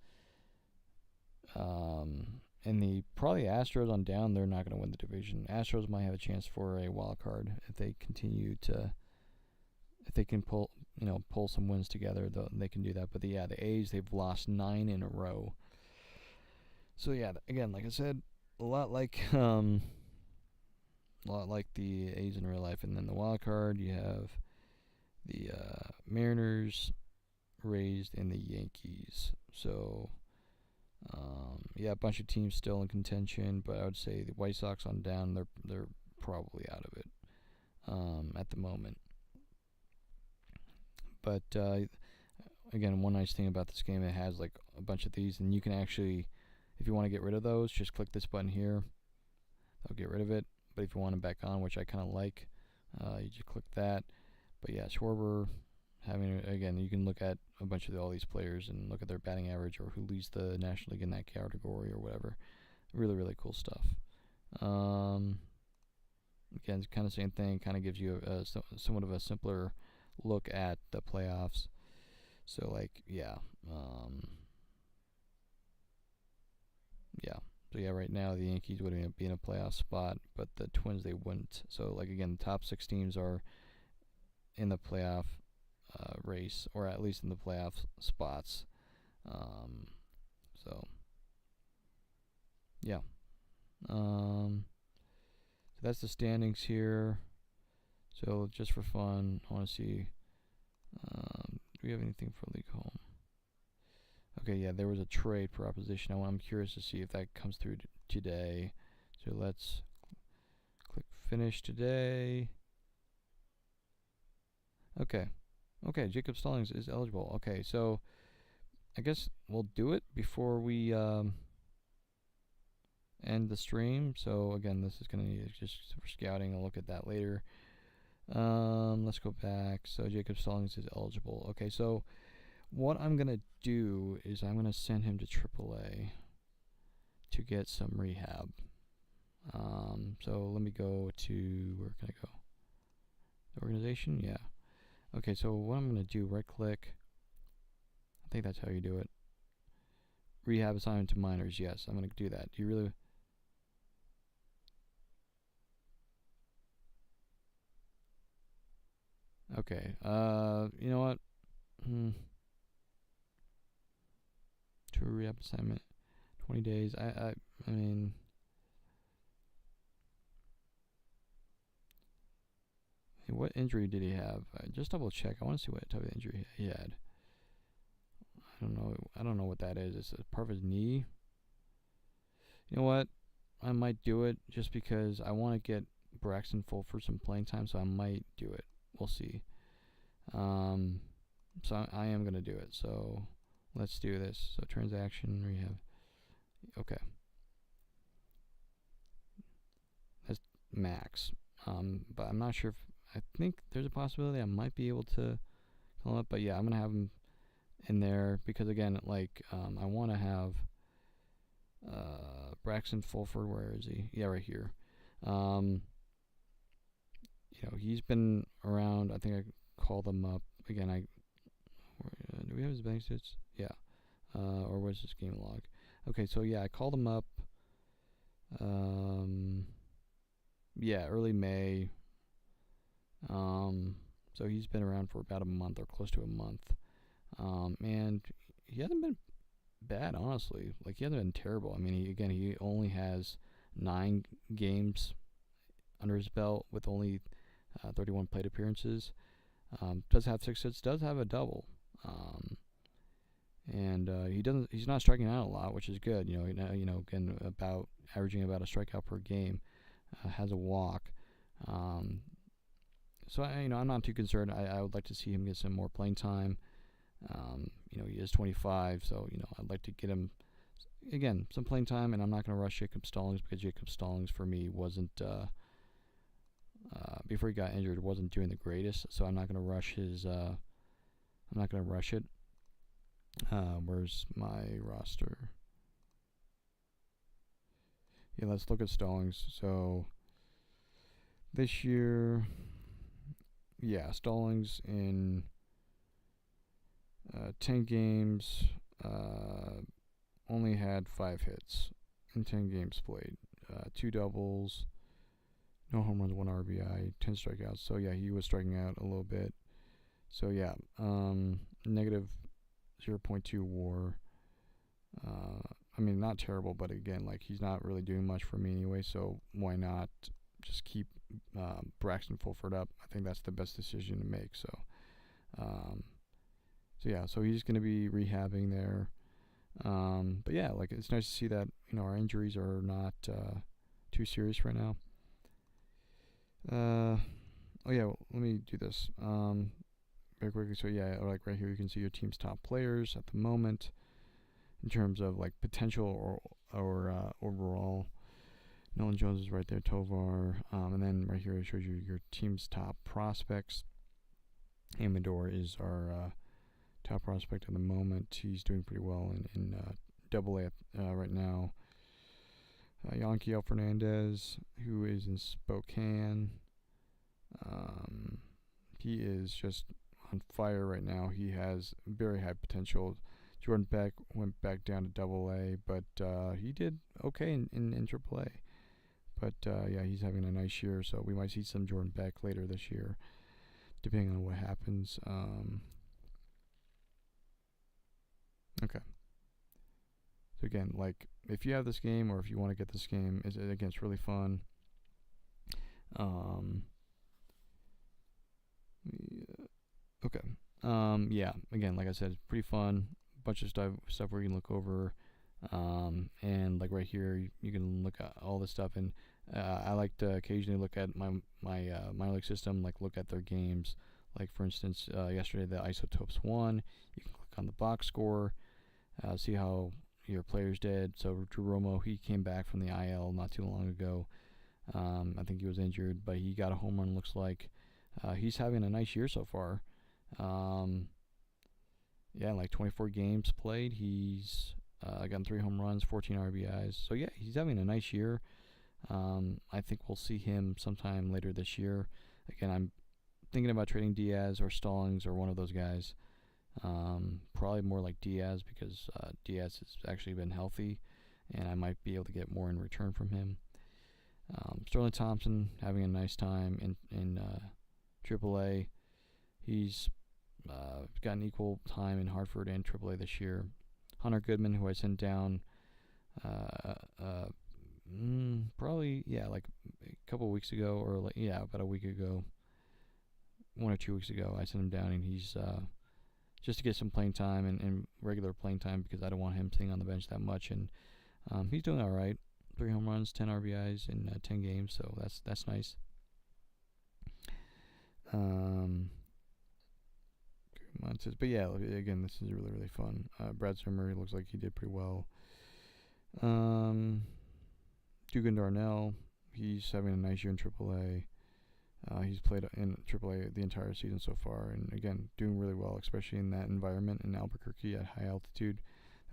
and the probably Astros on down, they're not going to win the division. Astros might have a chance for a wild card if they continue to, if they can pull some wins together. They can do that. But the A's, they've lost 9 in a row. So yeah, again, like I said, a lot like the A's in real life. And then the wild card, you have the Mariners, Rays, and the Yankees. So a bunch of teams still in contention, but I would say the White Sox on down, they're probably out of it at the moment. But again, one nice thing about this game, it has like a bunch of these, and you can actually, if you want to get rid of those, just click this button here. That'll get rid of it. But if you want them back on, which I kind of like, you just click that. But yeah, Schwarber, again, you can look at a bunch of all these players and look at their batting average or who leads the National League in that category or whatever. Really, really cool stuff. Again, it's kind of the same thing. Kind of gives you somewhat of a simpler look at the playoffs. So right now the Yankees would be in a playoff spot, but the Twins, they wouldn't. So again, the top 6 teams are in the playoff race, or at least in the playoff spots. So that's the standings here. So just for fun, I want to see, do we have anything for League Home? Okay, yeah, there was a trade proposition. I'm curious to see if that comes through today. So let's click finish today. Okay, Jacob Stallings is eligible. Okay, so I guess we'll do it before we end the stream. So again, this is going to need just for scouting. I'll look at that later. Let's go back. So Jacob Stallings is eligible. Okay, so what I'm going to do is I'm going to send him to AAA to get some rehab. So let me go to, where can I go? The organization? Yeah. Okay, so what I'm going to do, right click. I think that's how you do it. Rehab assignment to minors. Yes, I'm going to do that. Do you really? Okay. You know what? To a rehab assignment, 20 days. I mean, what injury did he have? Just double check. I want to see what type of injury he had. I don't know what that is. It's a part of his knee. You know what? I might do it just because I want to get Braxton Fulford some playing time, so I might do it. We'll see. So I am going to do it. So let's do this. So transaction rehab. Okay. That's max. But I'm not sure if, I think there's a possibility I might be able to call up. But yeah, I'm going to have him in there because again, I want to have Braxton Fulford. Where is he? Yeah, right here. he's been around. I think I called him up again. Do we have his bank stats? Yeah. Or where's his game log? Okay, so yeah, I called him up. Yeah, early May. So he's been around for about a month or close to a month. And he hasn't been bad, honestly. Like, he hasn't been terrible. I mean, he only has 9 games under his belt with only 31 plate appearances. Does have 6 hits, does have a double. And he's not striking out a lot, which is good. Again, about averaging about a strikeout per game. Has a walk. So I'm not too concerned. I would like to see him get some more playing time. He is 25, so I'd like to get him again some playing time, and I'm not going to rush Jacob Stallings because Jacob Stallings for me wasn't before he got injured wasn't doing the greatest. So I'm not going to rush his. I'm not going to rush it. Where's my roster? Yeah, let's look at Stallings. So this year, yeah, Stallings in 10 games, only had 5 hits in 10 games played. 2 doubles, no home runs, 1 RBI, 10 strikeouts. So yeah, he was striking out a little bit. So yeah, negative 0.2 WAR. I mean, not terrible, but again, like, he's not really doing much for me anyway. So why not just keep Braxton Fulford up? I think that's the best decision to make. So yeah, so he's going to be rehabbing there. But yeah, like, it's nice to see that our injuries are not too serious right now. Oh yeah, let me do this very quickly. So yeah, like right here, you can see your team's top players at the moment in terms of like potential or overall. Nolan Jones is right there, Tovar, and then right here it shows you your team's top prospects. Amador is our top prospect at the moment. He's doing pretty well in Double A right now. Yanquiel Fernandez, who is in Spokane, he is just on fire right now. He has very high potential. Jordan Beck went back down to Double A, but he did okay in Triple A. But yeah, he's having a nice year, so we might see some Jordan Beck later this year, depending on what happens. Okay. So again, like, if you have this game or if you want to get this game, it's really fun. Okay. Yeah. Again, like I said, it's pretty fun. Bunch of stuff where you can look over. And like right here, you can look at all this stuff. And I like to occasionally look at my minor league system, like look at their games. Like, for instance, yesterday the Isotopes won. You can click on the box score, see how your players did. So Drew Romo, he came back from the IL not too long ago. I think he was injured, but he got a home run, looks like. He's having a nice year so far. Yeah, like 24 games played. He's gotten 3 home runs, 14 RBIs. So yeah, he's having a nice year. I think we'll see him sometime later this year. Again, I'm thinking about trading Diaz or Stallings or one of those guys. Probably more like Diaz because Diaz has actually been healthy, and I might be able to get more in return from him. Sterling Thompson having a nice time in AAA. He's gotten equal time in Hartford and AAA this year. Hunter Goodman, who I sent down probably, yeah, like a couple weeks ago, or like, yeah, about a week ago, 1 or 2 weeks ago, I sent him down, and he's just to get some playing time and regular playing time because I don't want him sitting on the bench that much. And he's doing all right. 3 home runs, 10 RBIs in 10 games, so that's nice. But yeah, again, this is really, really fun. Brad Zimmer looks like he did pretty well. Dugan Darnell, he's having a nice year in AAA. He's played in AAA the entire season so far, and again, doing really well, especially in that environment in Albuquerque at high altitude.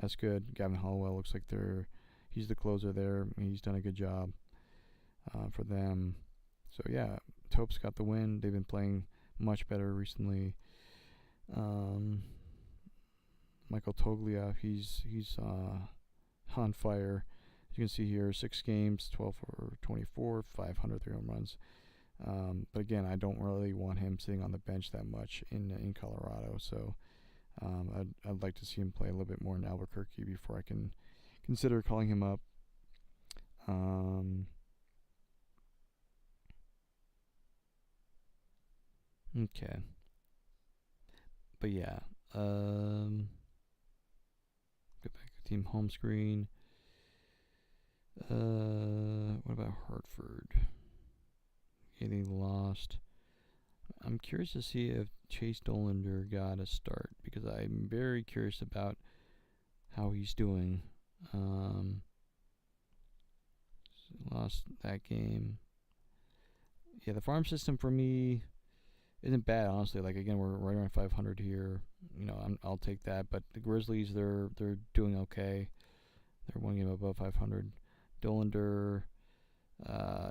That's good. Gavin Hollowell looks like he's the closer there. He's done a good job for them. So yeah, Topes got the win. They've been playing much better recently. Michael Toglia, he's on fire. As you can see here, 6 games, 12 for 24, 503 home runs. But again, I don't really want him sitting on the bench that much in Colorado. So I'd like to see him play a little bit more in Albuquerque before I can consider calling him up. Okay. But yeah. Go back to team home screen. What about Hartford? Okay, they lost. I'm curious to see if Chase Dollander got a start because I'm very curious about how he's doing. Lost that game. Yeah, the farm system for me isn't bad, honestly. Like again, we're right around 500 here. I'll take that. But the Grizzlies, they're doing okay. They're one game above 500. Dollander,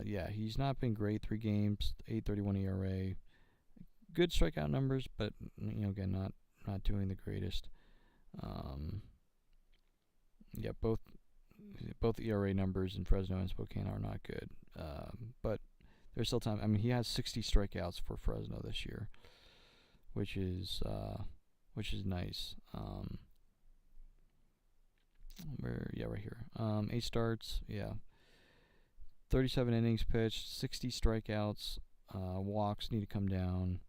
yeah, he's not been great. 3 games, 8.31 ERA. Good strikeout numbers, but again, not doing the greatest. Yeah, both ERA numbers in Fresno and Spokane are not good. But there's still time. I mean, he has 60 strikeouts for Fresno this year, which is nice. Right here. 8 starts. Yeah, 37 innings pitched, 60 strikeouts. Walks need to come down.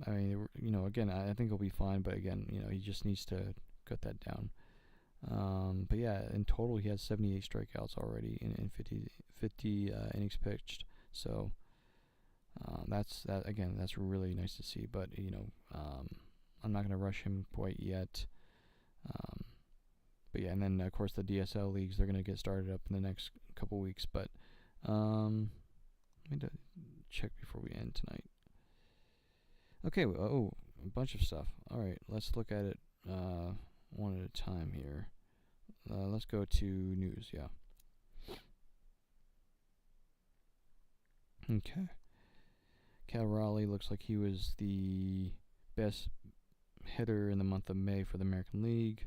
I mean, again, I think he'll be fine, but again, he just needs to cut that down. But yeah, in total, he has 78 strikeouts already in 50 innings pitched. So that's really nice to see. But I'm not gonna rush him quite yet. But yeah, and then of course the DSL leagues, they're gonna get started up in the next couple weeks. But let me check before we end tonight. Okay, a bunch of stuff. All right, let's look at it one at a time here. Let's go to news. Yeah. Okay. Cal Raleigh looks like he was the best hitter in the month of May for the American League.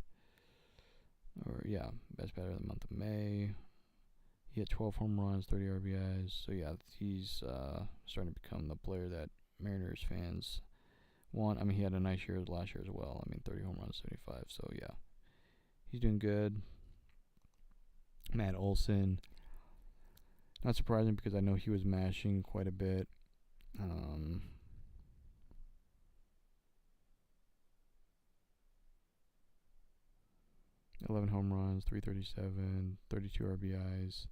Best batter in the month of May. He had 12 home runs, 30 RBIs. So yeah, he's starting to become the player that Mariners fans want. I mean, he had a nice year last year as well. I mean, 30 home runs, 75. So yeah, he's doing good. Matt Olson. Not surprising because I know he was mashing quite a bit. 11 home runs, 337, 32 RBIs,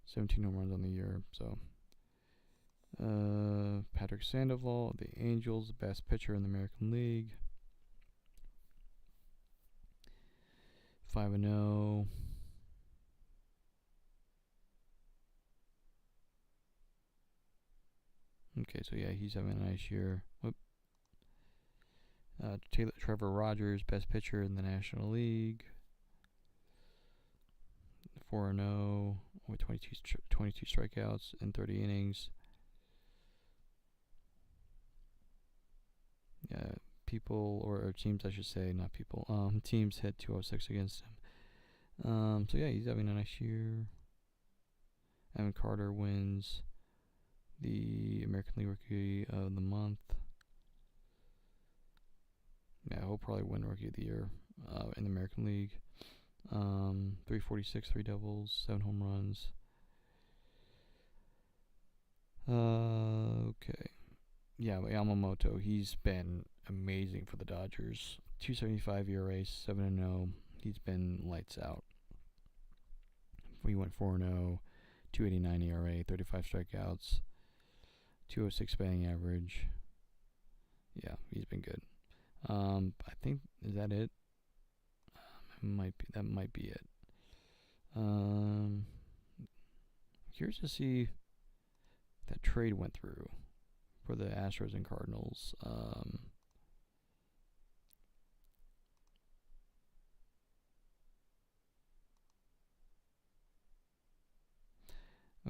17 home runs on the year. So, Patrick Sandoval, the Angels, best pitcher in the American League. 5-0. Okay, so yeah, he's having a nice year. Trevor Rogers, best pitcher in the National League. 4-0 with 22 strikeouts in 30 innings. Yeah, people or teams, I should say, not people. Teams hit 206 against him. So yeah, he's having a nice year. Evan Carter wins the American League Rookie of the Month. Yeah, he'll probably win Rookie of the Year in the American League. 346, 3 doubles, 7 home runs. Okay. Yeah, Yamamoto, he's been amazing for the Dodgers. 275 ERA, 7-0. He's been lights out. He went 4-0, 289 ERA, 35 strikeouts, 206 batting average. Yeah, he's been good. I think, is that it? That might be it. Curious to see that trade went through for the Astros and Cardinals.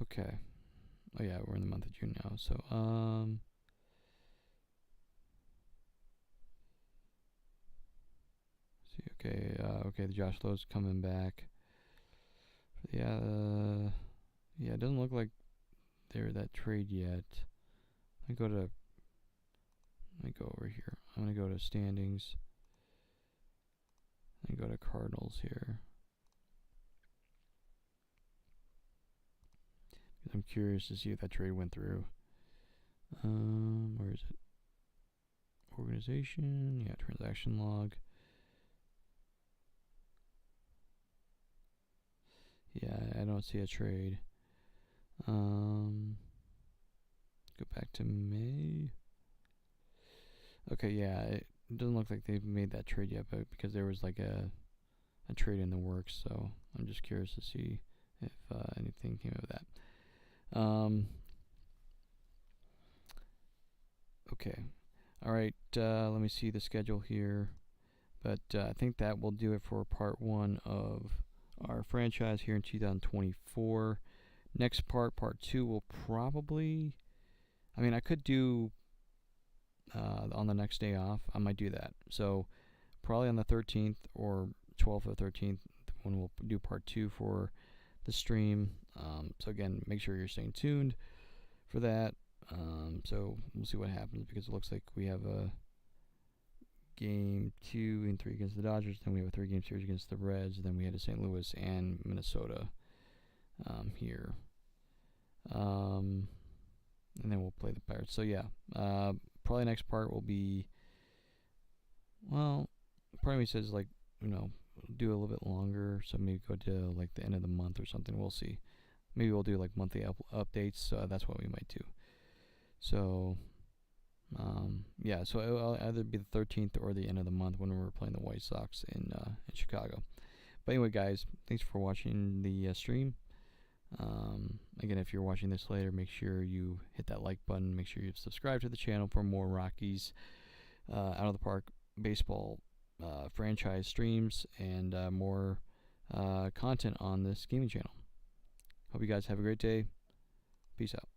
Okay. Oh yeah, we're in the month of June now. So see. Okay, okay. The Josh Lowe's coming back. Yeah, yeah. It doesn't look like they're that trade yet. Let me go over here. I'm gonna go to standings and go to Cardinals here. I'm curious to see if that trade went through. Where is it? Organization, yeah, transaction log. Yeah, I don't see a trade. Go back to May. Okay, yeah, it doesn't look like they've made that trade yet, but because there was like a trade in the works, so I'm just curious to see if anything came of that. Okay, all right. Let me see the schedule here, but I think that will do it for part 1 of our franchise here in 2024. Next part 2, will probably, I mean, I could do on the next day off. I might do that. So probably on the 13th or 12th or 13th when we'll do part 2 for the stream. So again, make sure you're staying tuned for that. So we'll see what happens, because it looks like we have a game 2 and 3 against the Dodgers. Then we have a 3-game series against the Reds. Then we had a St. Louis and Minnesota here. And then we'll play the Pirates. So yeah, probably next part will be, well, part of me says like, do a little bit longer. So maybe go to like the end of the month or something. We'll see. Maybe we'll do like monthly updates. That's what we might do. So yeah, so it'll either be the 13th or the end of the month when we're playing the White Sox in Chicago. But anyway, guys, thanks for watching the stream. Again, if you're watching this later, make sure you hit that like button. Make sure you subscribe to the channel for more Rockies out of the park baseball franchise streams and more content on this gaming channel. Hope you guys have a great day. Peace out.